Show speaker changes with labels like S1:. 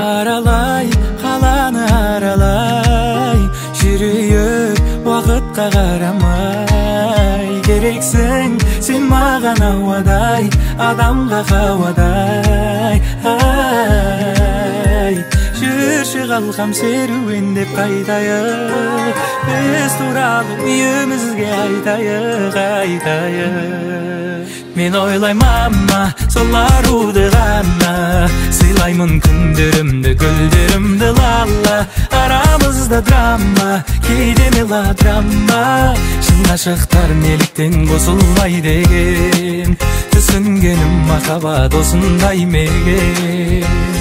S1: аралай, қаланы аралай, жүрейік уақытқа қарамай. Керексің сен маған ауадай, адамға хауадай. Жүрші қалқам серуендеп қайтайық, біз туралы үйімізге айтайық. Мен ойлайм мама, сол аруды ғана, сыйлаймын күндерімді, гүлдерімді лала. Арамызда драма, кейде мелодрама, шын ғашықтар неліктен қосылмай деген. Түсінгенім махаббат осындай мекен.